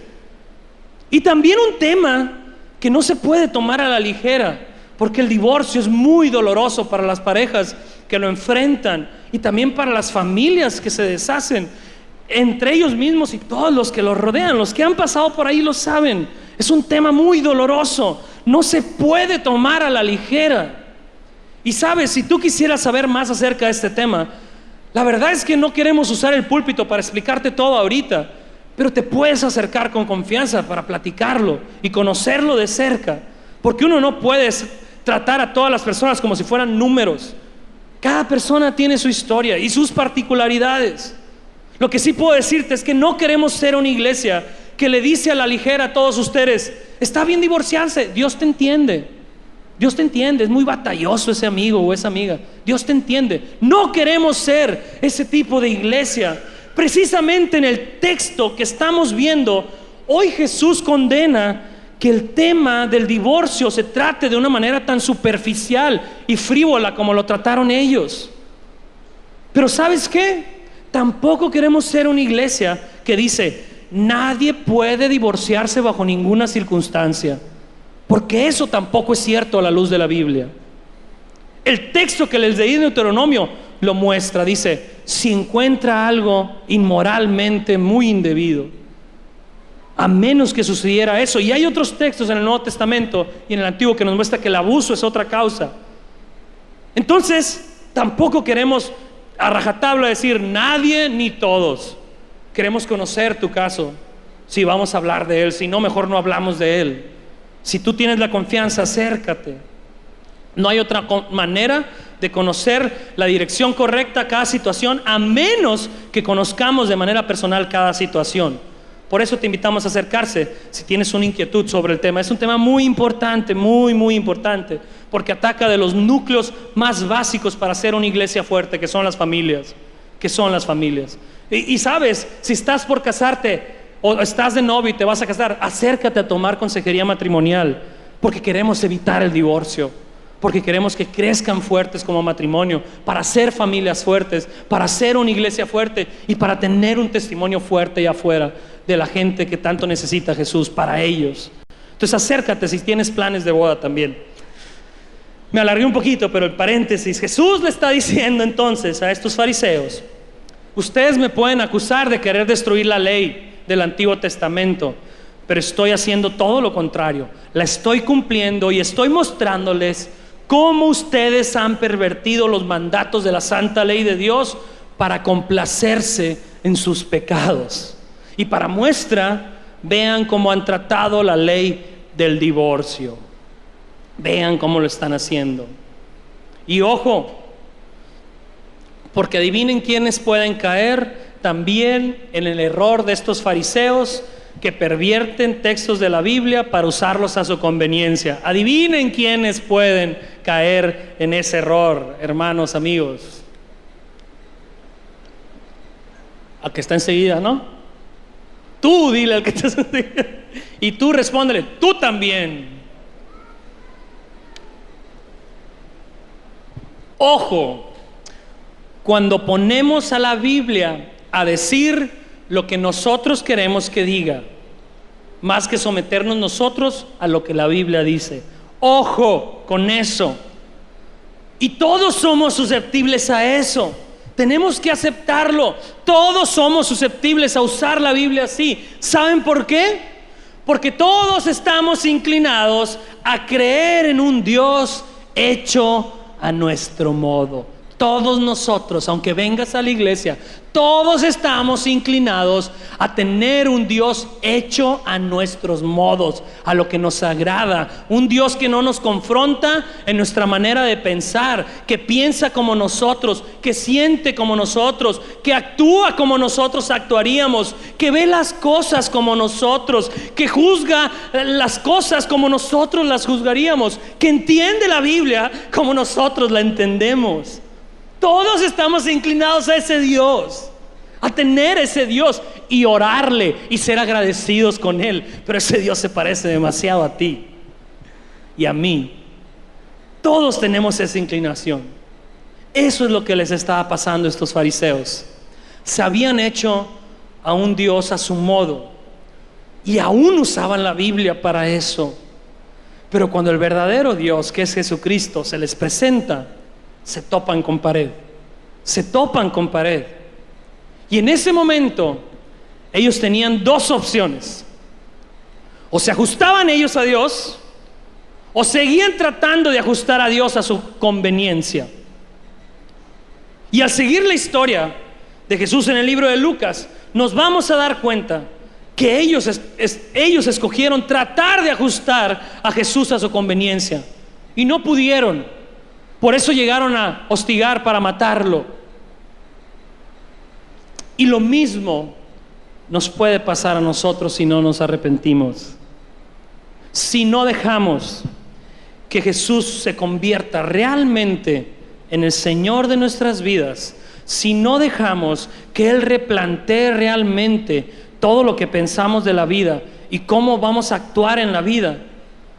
y también un tema que no se puede tomar a la ligera, porque el divorcio es muy doloroso para las parejas que lo enfrentan, y también para las familias que se deshacen entre ellos mismos y todos los que los rodean. Los que han pasado por ahí lo saben. Es un tema muy doloroso, no se puede tomar a la ligera. Y sabes, si tú quisieras saber más acerca de este tema, la verdad es que no queremos usar el púlpito para explicarte todo ahorita, pero te puedes acercar con confianza para platicarlo y conocerlo de cerca, porque uno no puede tratar a todas las personas como si fueran números. Cada persona tiene su historia y sus particularidades. Lo que sí puedo decirte es que no queremos ser una iglesia que le dice a la ligera a todos ustedes, está bien divorciarse, Dios te entiende. Dios te entiende, es muy batalloso ese amigo o esa amiga. Dios te entiende. No queremos ser ese tipo de iglesia. Precisamente en el texto que estamos viendo, hoy Jesús condena que el tema del divorcio se trate de una manera tan superficial y frívola como lo trataron ellos. Pero ¿sabes qué? Tampoco queremos ser una iglesia que dice, nadie puede divorciarse bajo ninguna circunstancia, porque eso tampoco es cierto a la luz de la Biblia. El texto que les leí de Deuteronomio lo muestra. Dice, si encuentra algo inmoralmente muy indebido, a menos que sucediera eso. Y hay otros textos en el Nuevo Testamento y en el Antiguo que nos muestra que el abuso es otra causa. Entonces tampoco queremos a rajatabla decir nadie ni todos. Queremos conocer tu caso, si vamos a hablar de él. Si no, mejor no hablamos de él. Si tú tienes la confianza, acércate. No hay otra manera de conocer la dirección correcta a cada situación, a menos que conozcamos de manera personal cada situación. Por eso te invitamos a acercarse si tienes una inquietud sobre el tema. Es un tema muy importante, muy importante, porque ataca de los núcleos más básicos para ser una iglesia fuerte, que son las familias. Y sabes, si estás por casarte o estás de novio y te vas a casar, acércate a tomar consejería matrimonial porque queremos evitar el divorcio, porque queremos que crezcan fuertes como matrimonio, para ser familias fuertes, para ser una iglesia fuerte y para tener un testimonio fuerte allá afuera de la gente que tanto necesita a Jesús para ellos. Entonces acércate si tienes planes de boda también. Me alargué un poquito, pero el paréntesis, Jesús le está diciendo entonces a estos fariseos: ustedes me pueden acusar de querer destruir la ley del Antiguo Testamento, pero estoy haciendo todo lo contrario, la estoy cumpliendo y estoy mostrándoles cómo ustedes han pervertido los mandatos de la santa ley de Dios para complacerse en sus pecados. Y para muestra, vean cómo han tratado la ley del divorcio. Vean cómo lo están haciendo. Y ojo, porque adivinen quiénes pueden caer también en el error de estos fariseos que pervierten textos de la Biblia para usarlos a su conveniencia. Adivinen quiénes pueden caer en ese error, hermanos, amigos. Al que está enseguida, ¿no? Tú dile al que está enseguida. Y tú respóndele, tú también. Ojo, cuando ponemos a la Biblia a decir lo que nosotros queremos que diga, más que someternos nosotros a lo que la Biblia dice. Ojo con eso. Y todos somos susceptibles a eso. Tenemos que aceptarlo. Todos somos susceptibles a usar la Biblia así. ¿Saben por qué? Porque todos estamos inclinados a creer en un Dios hecho a nuestro modo. Todos nosotros, aunque vengas a la iglesia, todos estamos inclinados a tener un Dios hecho a nuestros modos, a lo que nos agrada. Un Dios que no nos confronta en nuestra manera de pensar, que piensa como nosotros, que siente como nosotros, que actúa como nosotros actuaríamos, que ve las cosas como nosotros, que juzga las cosas como nosotros las juzgaríamos, que entiende la Biblia como nosotros la entendemos. Todos estamos inclinados a ese Dios, a tener ese Dios y orarle y ser agradecidos con Él. Pero ese Dios se parece demasiado a ti y a mí. Todos tenemos esa inclinación. Eso es lo que les estaba pasando a estos fariseos. Se habían hecho a un Dios a su modo y aún usaban la Biblia para eso. Pero cuando el verdadero Dios, que es Jesucristo, se les presenta, se topan con pared. Se topan con pared. Y en ese momento ellos tenían dos opciones: o se ajustaban ellos a Dios, o seguían tratando de ajustar a Dios a su conveniencia. Y al seguir la historia de Jesús en el libro de Lucas, nos vamos a dar cuenta que ellos escogieron tratar de ajustar a Jesús a su conveniencia y no pudieron. Por eso llegaron a hostigar para matarlo. Y lo mismo nos puede pasar a nosotros si no nos arrepentimos. Si no dejamos que Jesús se convierta realmente en el Señor de nuestras vidas, si no dejamos que Él replantee realmente todo lo que pensamos de la vida y cómo vamos a actuar en la vida,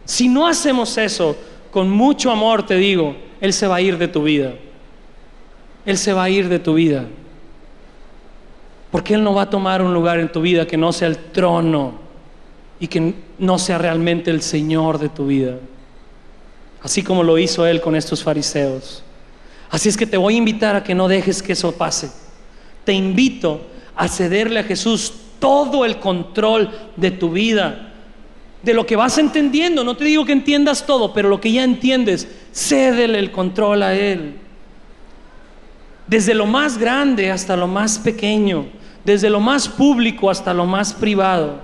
si no hacemos eso, con mucho amor te digo, Él se va a ir de tu vida. Él se va a ir de tu vida. Porque Él no va a tomar un lugar en tu vida que no sea el trono y que no sea realmente el Señor de tu vida. Así como lo hizo Él con estos fariseos. Así es que te voy a invitar a que no dejes que eso pase. Te invito a cederle a Jesús todo el control de tu vida. De lo que vas entendiendo, no te digo que entiendas todo, pero lo que ya entiendes, cédele el control a Él. Desde lo más grande hasta lo más pequeño, desde lo más público hasta lo más privado,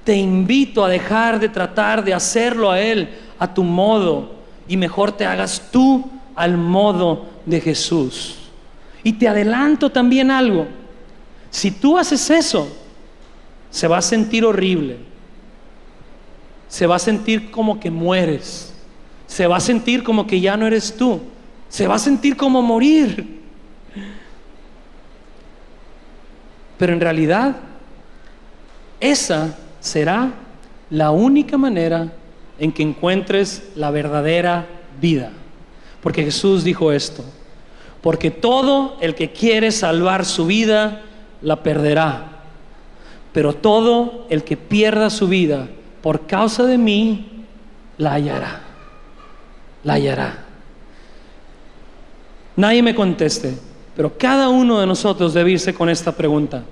te invito a dejar de tratar de hacerlo a Él a tu modo y mejor te hagas tú al modo de Jesús. Y te adelanto también algo: si tú haces eso, se va a sentir horrible. Se va a sentir como que mueres. Se va a sentir como que ya no eres tú. Se va a sentir como morir. Pero en realidad, esa será la única manera en que encuentres la verdadera vida. Porque Jesús dijo esto: porque todo el que quiere salvar su vida, la perderá. Pero todo el que pierda su vida por causa de mí, la hallará. La hallará. Nadie me conteste, pero cada uno de nosotros debe irse con esta pregunta: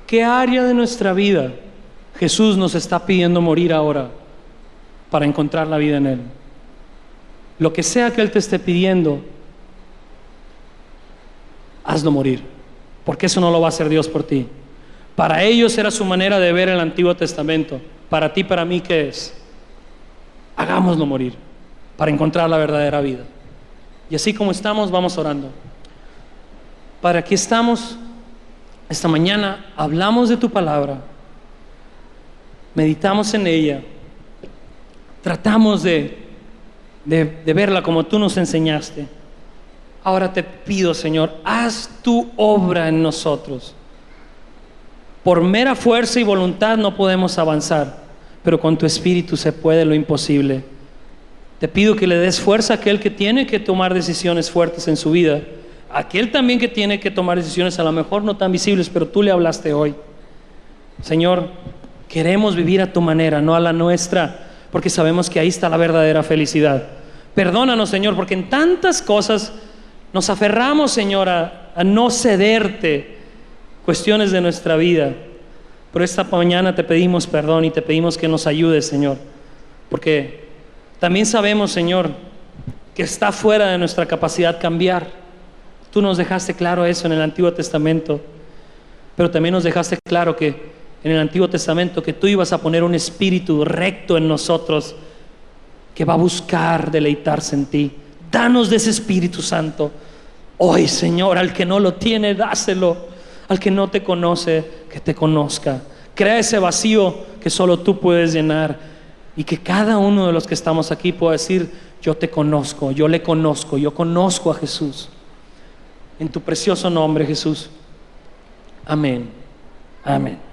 ¿qué área de nuestra vida Jesús nos está pidiendo morir ahora para encontrar la vida en Él? Lo que sea que Él te esté pidiendo, hazlo morir, porque eso no lo va a hacer Dios por ti. Para ellos era su manera de ver el Antiguo Testamento. Para ti, para mí, ¿qué es? Hagámoslo morir para encontrar la verdadera vida. Y así como estamos, vamos orando. Padre, aquí estamos esta mañana, hablamos de tu palabra, meditamos en ella, tratamos de verla como tú nos enseñaste. Ahora te pido, Señor, haz tu obra en nosotros. Por mera fuerza y voluntad no podemos avanzar, pero con tu Espíritu se puede lo imposible. Te pido que le des fuerza a aquel que tiene que tomar decisiones fuertes en su vida, a aquel también que tiene que tomar decisiones a lo mejor no tan visibles, pero tú le hablaste hoy. Señor, queremos vivir a tu manera, no a la nuestra, porque sabemos que ahí está la verdadera felicidad. Perdónanos, Señor, porque en tantas cosas nos aferramos, Señor, a no cederte cuestiones de nuestra vida. Pero esta mañana te pedimos perdón y te pedimos que nos ayudes, Señor, porque también sabemos, Señor, que está fuera de nuestra capacidad cambiar. Tú nos dejaste claro eso en el Antiguo Testamento, pero también nos dejaste claro que en el Antiguo Testamento que tú ibas a poner un espíritu recto en nosotros que va a buscar deleitarse en ti. Danos de ese Espíritu Santo hoy, Señor. Al que no lo tiene, dáselo. Al que no te conoce, que te conozca. Crea ese vacío que solo tú puedes llenar, y que cada uno de los que estamos aquí pueda decir: yo te conozco, yo le conozco, yo conozco a Jesús. En tu precioso nombre, Jesús. Amén. Amén.